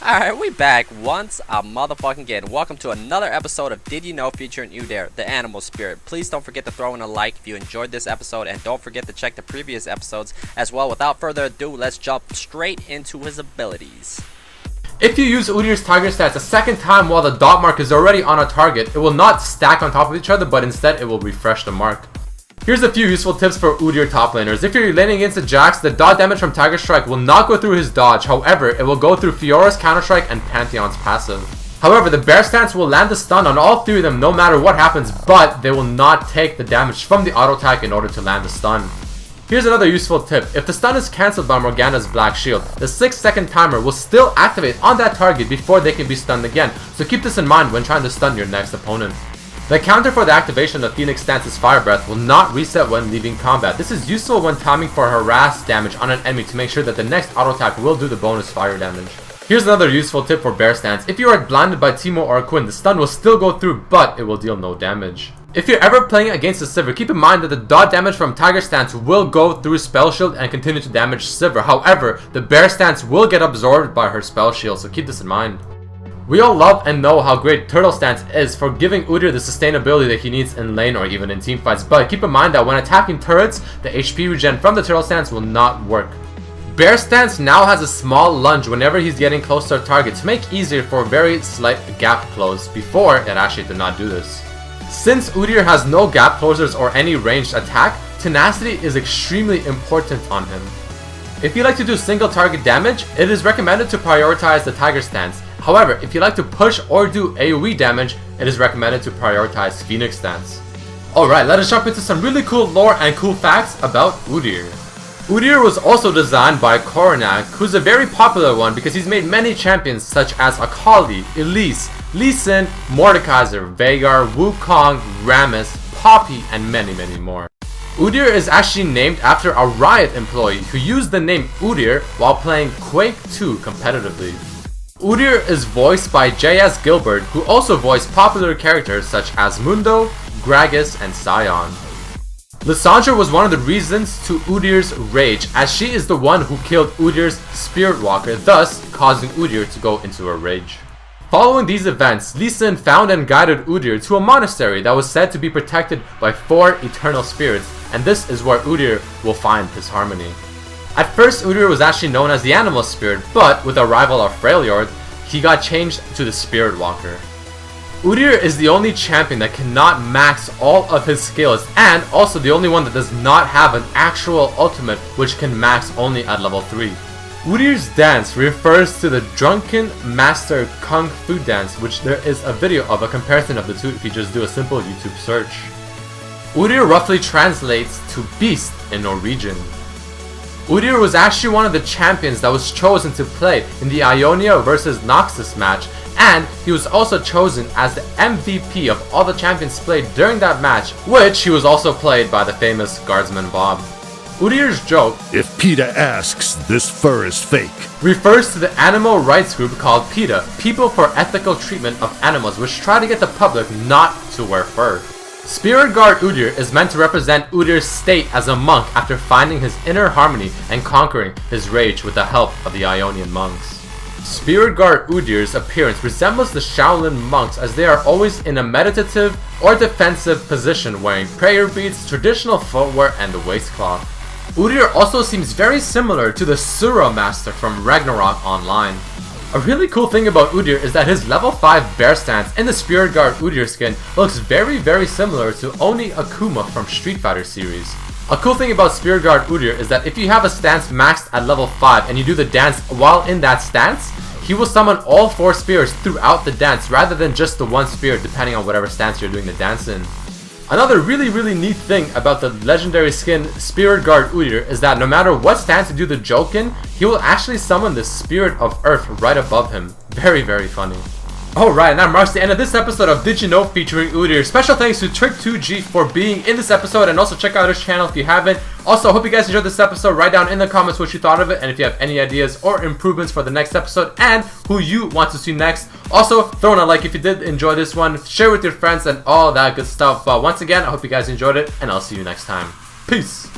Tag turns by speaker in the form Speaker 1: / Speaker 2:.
Speaker 1: Alright, we back once a motherfucking again. Welcome to another episode of Did You Know featuring Udyr, the animal spirit. Please don't forget to throw in a like if you enjoyed this episode, and don't forget to check the previous episodes as well. Without further ado, let's jump straight into his abilities.
Speaker 2: If you use Udyr's target stats a second time while the dot mark is already on a target, it will not stack on top of each other, but instead it will refresh the mark. Here's a few useful tips for Udyr top laners. If you're laning against a Jax, the dot damage from Tiger Strike will not go through his dodge. However, it will go through Fiora's Counter Strike and Pantheon's passive. However, the Bear Stance will land the stun on all three of them no matter what happens, but they will not take the damage from the auto attack in order to land the stun. Here's another useful tip. If the stun is cancelled by Morgana's Black Shield, the 6-second timer will still activate on that target before they can be stunned again, so keep this in mind when trying to stun your next opponent. The counter for the activation of Phoenix Stance's Fire Breath will not reset when leaving combat. This is useful when timing for harass damage on an enemy to make sure that the next auto attack will do the bonus fire damage. Here's another useful tip for Bear Stance. If you are blinded by Teemo or Quinn, the stun will still go through, but it will deal no damage. If you're ever playing against a Sivir, keep in mind that the dot damage from Tiger Stance will go through Spell Shield and continue to damage Sivir. However, the Bear Stance will get absorbed by her Spell Shield, so keep this in mind. We all love and know how great Turtle Stance is for giving Udyr the sustainability that he needs in lane or even in teamfights, but keep in mind that when attacking turrets, the HP regen from the Turtle Stance will not work. Bear Stance now has a small lunge whenever he's getting close to a target to make easier for a very slight gap close. Before, it actually did not do this. Since Udyr has no gap closers or any ranged attack, tenacity is extremely important on him. If you like to do single target damage, it is recommended to prioritize the Tiger Stance. However, if you like to push or do AoE damage, it is recommended to prioritize Phoenix Stance. Alright, let us jump into some really cool lore and cool facts about Udyr. Udyr was also designed by Coronac, who's a very popular one because he's made many champions such as Akali, Elise, Lee Sin, Mordekaiser, Veigar, Wukong, Rammus, Poppy, and many more. Udyr is actually named after a Riot employee who used the name Udyr while playing Quake 2 competitively. Udyr is voiced by J.S. Gilbert, who also voiced popular characters such as Mundo, Gragas, and Sion. Lysandra was one of the reasons to Udyr's rage, as she is the one who killed Udyr's Spirit Walker, thus causing Udyr to go into a rage. Following these events, Lee Sin found and guided Udyr to a monastery that was said to be protected by 4 eternal spirits, and this is where Udyr will find his harmony. At first, Udyr was actually known as the Animal Spirit, but with the arrival of Freljord, he got changed to the Spirit Walker. Udyr is the only champion that cannot max all of his skills, and also the only one that does not have an actual ultimate which can max only at level 3. Udyr's dance refers to the Drunken Master Kung Fu dance, which there is a video of a comparison of the two if you just do a simple YouTube search. Udyr roughly translates to beast in Norwegian. Udyr was actually one of the champions that was chosen to play in the Ionia vs Noxus match, and he was also chosen as the MVP of all the champions played during that match, which he was also played by the famous Guardsman Bob. Udyr's joke,
Speaker 3: "If PETA asks, this fur is fake,"
Speaker 2: refers to the animal rights group called PETA, People for Ethical Treatment of Animals, which try to get the public not to wear fur. Spirit Guard Udyr is meant to represent Udyr's state as a monk after finding his inner harmony and conquering his rage with the help of the Ionian monks. Spirit Guard Udyr's appearance resembles the Shaolin monks, as they are always in a meditative or defensive position, wearing prayer beads, traditional footwear, and the waistcloth. Udyr also seems very similar to the Sura Master from Ragnarok Online. A really cool thing about Udyr is that his level 5 Bear Stance in the Spirit Guard Udyr skin looks very similar to Oni Akuma from Street Fighter series. A cool thing about Spirit Guard Udyr is that if you have a stance maxed at level 5 and you do the dance while in that stance, he will summon all 4 spirits throughout the dance rather than just the one spirit depending on whatever stance you're doing the dance in. Another really neat thing about the legendary skin Spirit Guard Udyr is that no matter what stance you do the joke in, he will actually summon the Spirit of Earth right above him. Very funny. Alright, and that marks the end of this episode of Did You Know featuring Udyr. Special thanks to Trick2G for being in this episode, and also check out his channel if you haven't. Also, hope you guys enjoyed this episode. Write down in the comments what you thought of it, and if you have any ideas or improvements for the next episode and who you want to see next. Also, throw in a like if you did enjoy this one, share with your friends and all that good stuff. But once again, I hope you guys enjoyed it, and I'll see you next time. Peace!